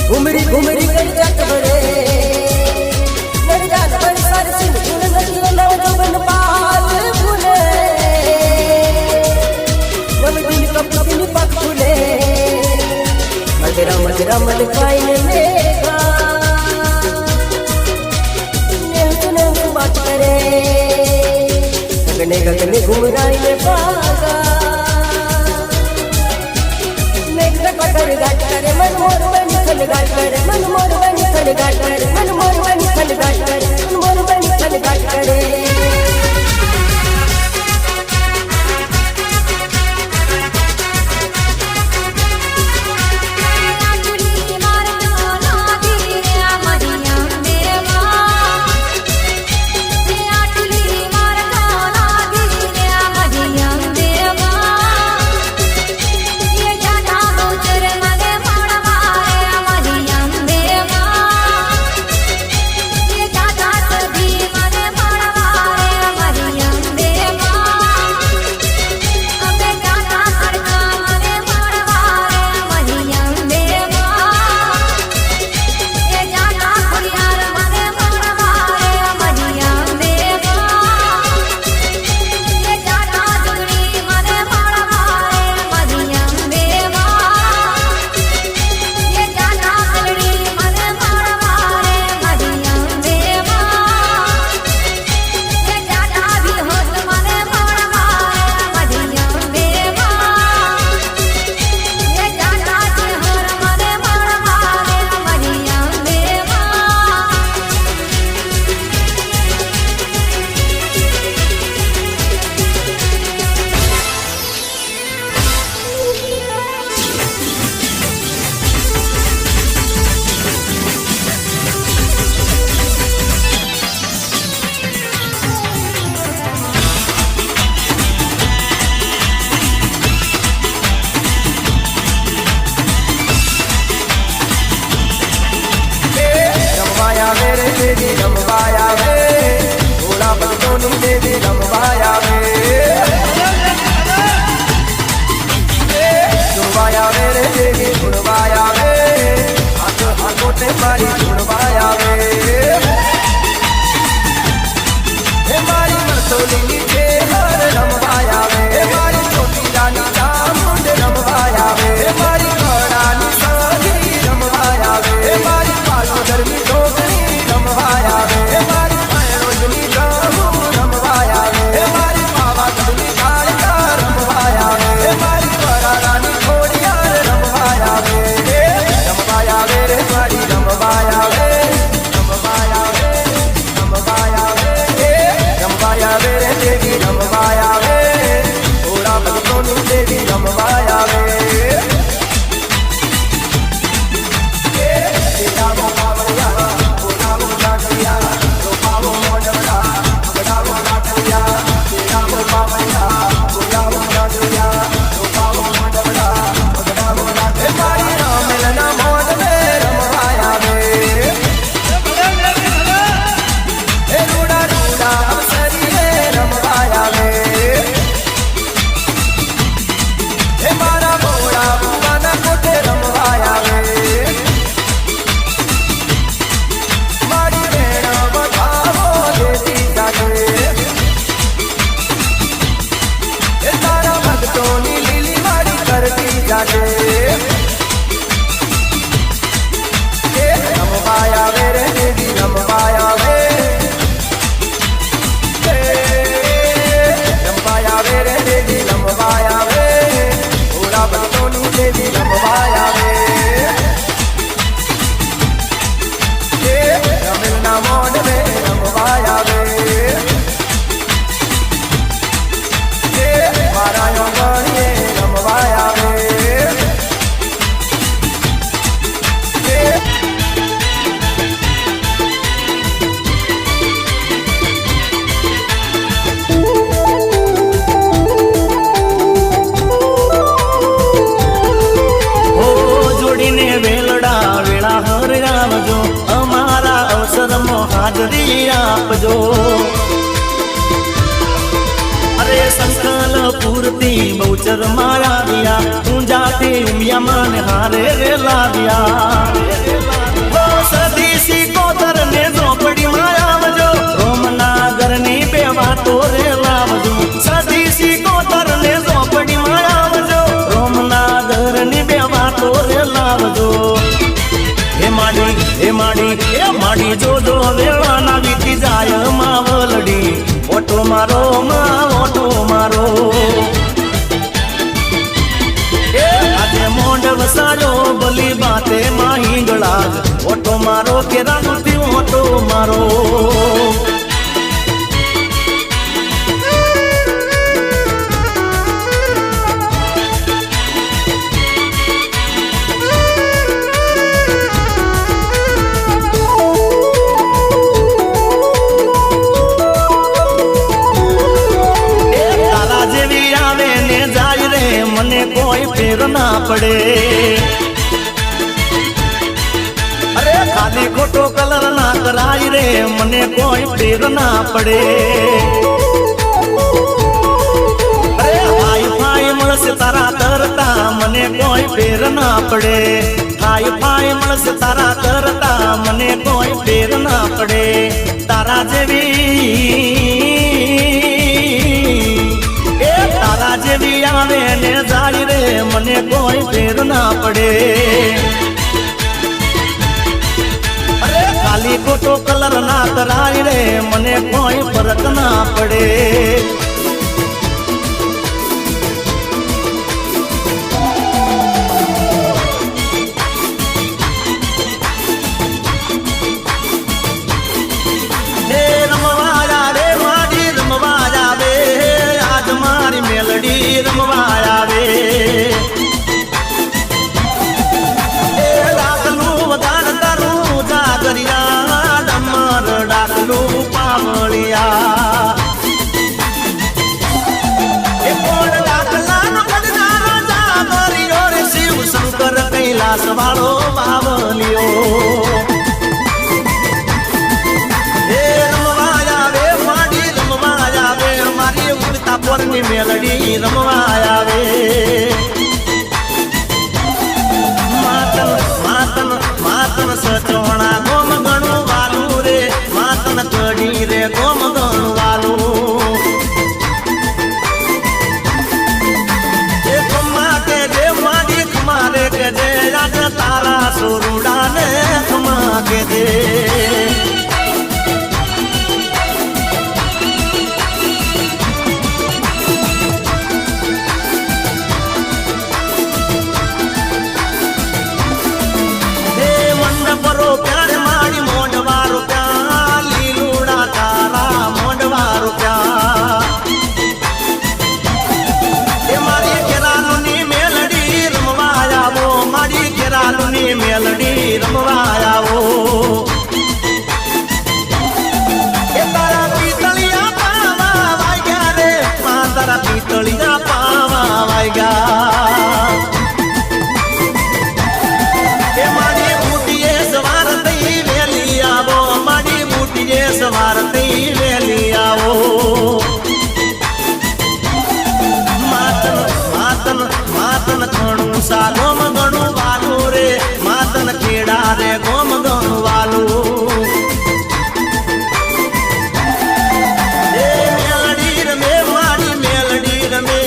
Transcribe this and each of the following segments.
घुमरी घुमरी कर जट बड़े नरजान पर सर सिंह गुण नदी नव जवन पाल फूले नव दिन कप दिन पक फूले मजरा मजरा मन काइन मेगा ने सुने बात करे गगने गगने घुमराई ने पागा कर गाट करे मन मोर बन खल गाट करे मन मोर बन खल गाट करे मन मोर बन खल गाट करे मन मोर बन खल गाट करे देवी रमवाया वे भोला भक्तों देवी रमवाया वे सुनवाया वे रे देवी सुनवाया वे हाथ हाथों से मारी सुनवाया वे मारी मरसोली नीचे हर रमवाया वे मारी छोटी रानी चामुंड रमवाया वे मारी घोड़ानी साधी रमवाया वे मारी पालो धर्मी डोगरी रमवाया वे मारी रोजनी रामू रमवाया वे मारी बाबा धर्मी कालिका रमवाया वे मारी बड़ा रानी घोड़िया रमवाया वे रे मारी रमवाया वे रमवाया वे रमवाया वे रमवाया वे रे देवी रमवाया वे भोला भक्तों देवी रमवाया वे रमवाया वे रे देवी रमवाया वे रमवाया वे रे देवी रमवाया वे भोला भक्तों આપજો અરે સંકલ પૂર્તિ બહુચર માયા દિયા ઊંઝાથી ઉમિયા મને હારે રે લાવ્યા સદી સિકોતર ને ઝોપડી માં આવજો રોમનાગર ની બે વાતો રે લાવજો સદી સિકોતર ને ઝોપડી માં આવજો રોમનાગર ની બે વાતો રે લાવજો હે માડી જોજો વેળાના વીતી જાય માવલડી ઓટો મારો માં ઓટો મારો આજે મોંડ વસાયો ભલી બાતે માહી ગળા ઓટો મારો કે રામથી ઓટો મારો મને કોઈ ફેર ના પડે અરે ખાલી ખોટો કલર ના કરાય રે મને કોઈ ફેર ના પડે અરે ભાઈ ભાઈ મળશે તારા કરતા મને કોઈ ફેર ના પડે ભાઈ મળશે તારા કરતા મને કોઈ ફેર ના પડે તારા જેવી આવે ને જાય રે મને કોઈ ફેર ના પડે અરે ખાલી ખોટો કલર ના કરાય રે મને કોઈ ફરક ના પડે રમવા આવે ડાકલું વગાડ તારું જાગરિયા ડમર ડાકલું પાવળિયા એ કોણ ડાકલાનો ગડનારો જાગરિયો રે શિવ શંકર કૈલાસ વાળો બાવલિયો પોરની મેલડી રમવા આવે માતન સચોણા ગોમ ગણું વાલું રે માતન કડી રે ગોમ ગણું વાલું એ ખમા કે જે માડી ખમારે કે જે રાજ તારા સોરુડા ને ખમા કે જે મેલડી રમવા આવો એ તારા પિતળિયા પાવા વાગ્યા રે તારા પિતળિયા પાવા વાગ્યા એ મારી બુટીએ સવાર થઈ વેલી આવો મારી બુટીએ સવાર થઈ વેલી આવો માતન ઘણું સાગોમ ઘણું વાલું રે માતન ખેડા રે ગોમ ઘણું વાલું એ મેલડી રમે મારી મેલડી રમે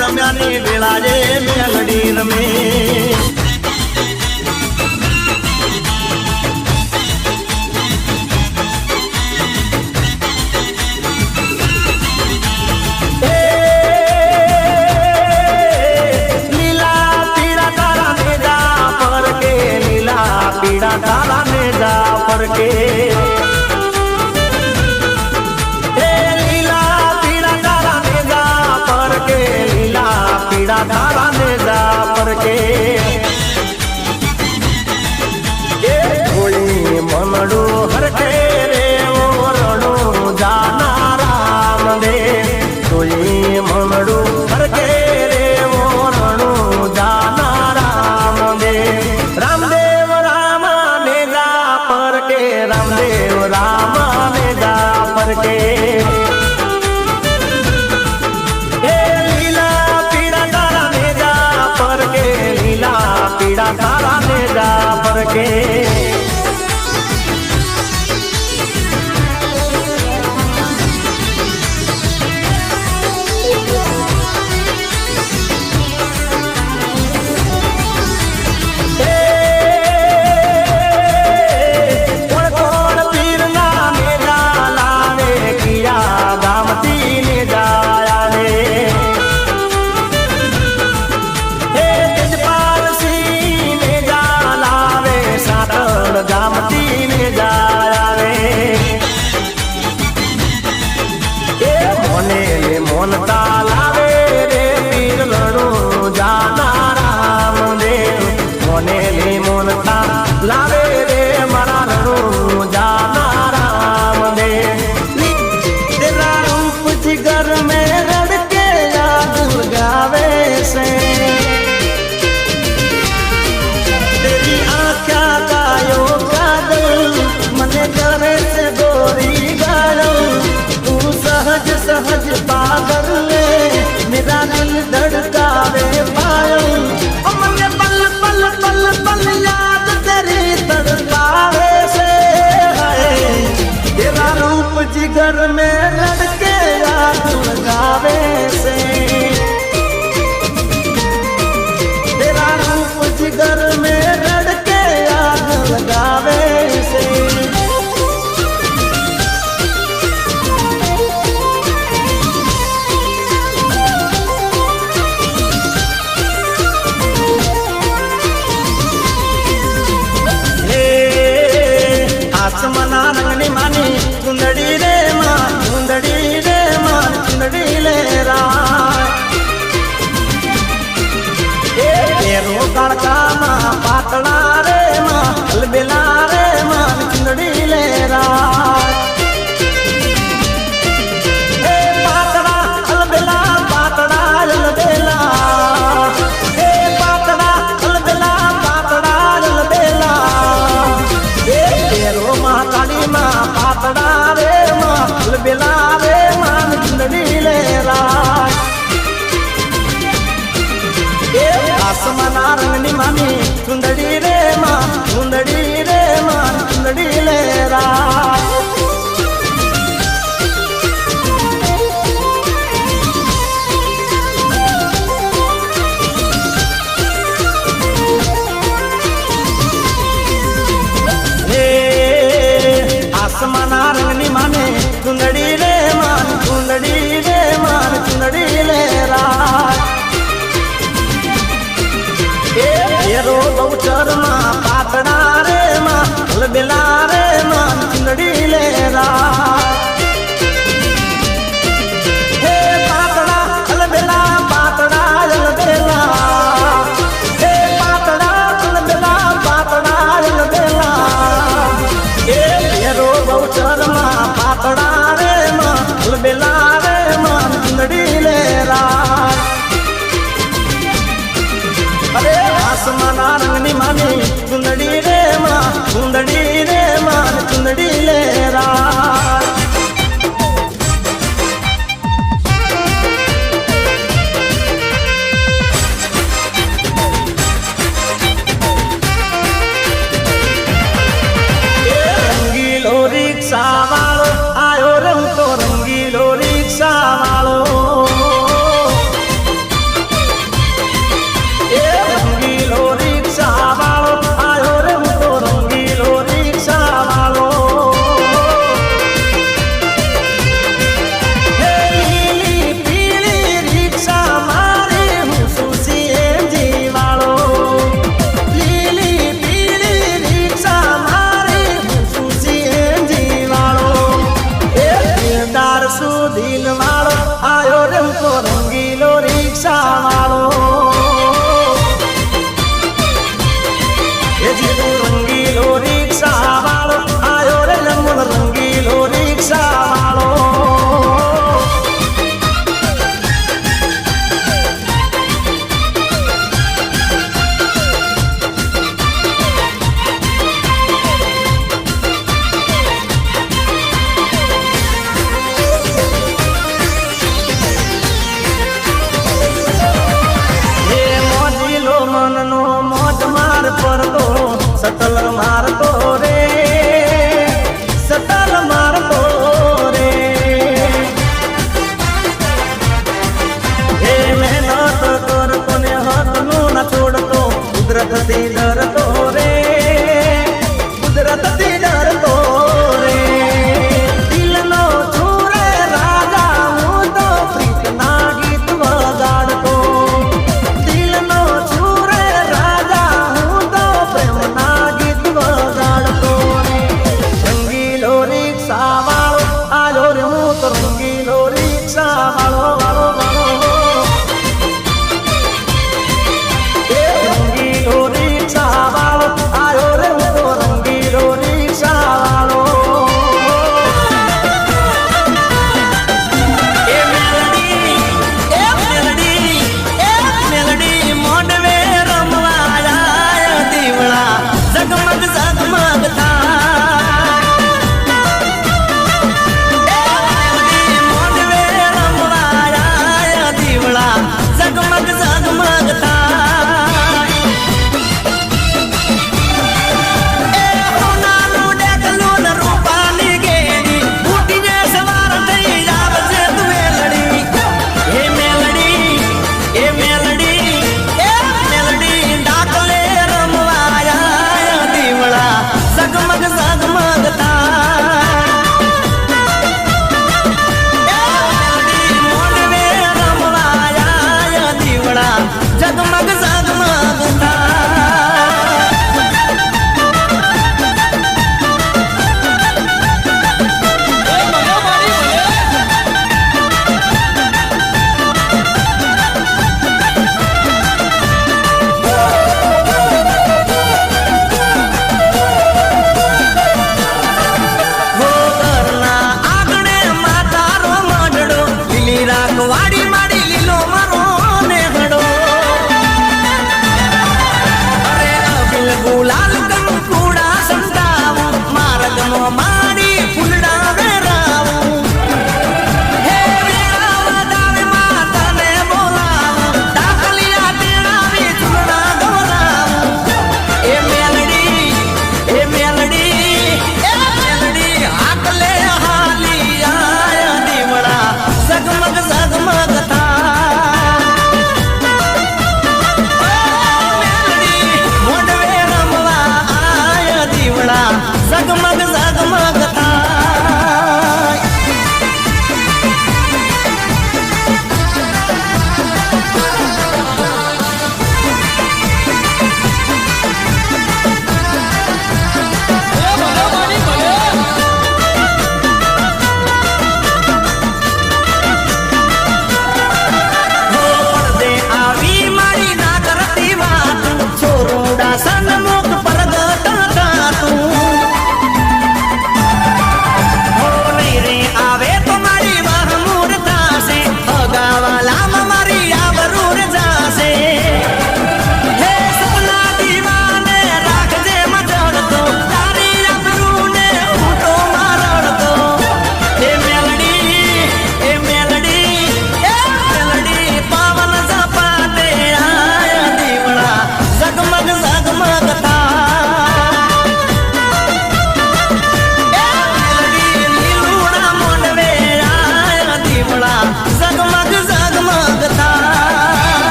રમ્યાની વેળા રે મેલડી રમે તારા ને જા ફરકે લીલા પીડા તારા ને જા ફરકે લીલા પીડા તારા ને જા ફરકે ગોળી મનડું હરકે રે ઓરણું જાના રામ દે ગોળી મનડું હરકે રે ઓરણું જાના રામ દે રામદેવ રામદેવ રામ मेरा दिल धड़कावे पायल मन पल पल पल पल याद तेरी तड़पावे से है तेरा रूप जिगर में लड़के याद लगावे से तेरा रूप जिगर में लड़के याद लगावे से आसमाना रंगनी मानी चुंदड़ी रे मान चुंदड़ी ले राय तेरो कड़का माँ पातड़ा रे माँ अलबेला रे मान चुंदड़ी ले राय पातड़ा अलबेला पातड़ा अलबेला पातड़ा अलबेला पातड़ा अलबेला तेरो माँ काली माँ पातड़ा रे माँ अलबेला रे मान चुंदड़ी ले राय आसमाना रंगनी मानी चुंदड़ी रे मान चुंदड़ी ले राय आसमाना रंगनी माने चुंदड़ी रे मान चुंदड़ी ले राय तेरो गौचर माँ पातड़ा रे माँ अलबेला रे मान चुंदड़ी ले राय पातड़ा अलबेला पातड़ा अलबेला पातड़ा अलबेला पातड़ा अलबेला तेरो गौचर माँ पातड़ा रे माँ अलबेला रे मान चुंदड़ी ले राय अरे आसमाना रंगनी मानी चुंदड़ी रे मान चुंदड़ी ले राय रंगीलो रिक्शा वालो आयो रंग तो रंगीलो रिक्शा वालो रंगीलो रिक्शा वालो आयो रंग तो रंगीलो रिक्शा वालो लीली पीली रिक्शा मारी हूँ सीएनजी वालो लीली पीली रिक्शा मारी हूँ सीएनजी वालो दिलदार सुधील वालो आयो रंग तो रंगीलो रिक्शा वालो रंगीलो रिक्शा वालो आयो रे लंगुल रंगीलो रिक्शा वालो मोजिलो मननो मोज मार पर दो सतल मार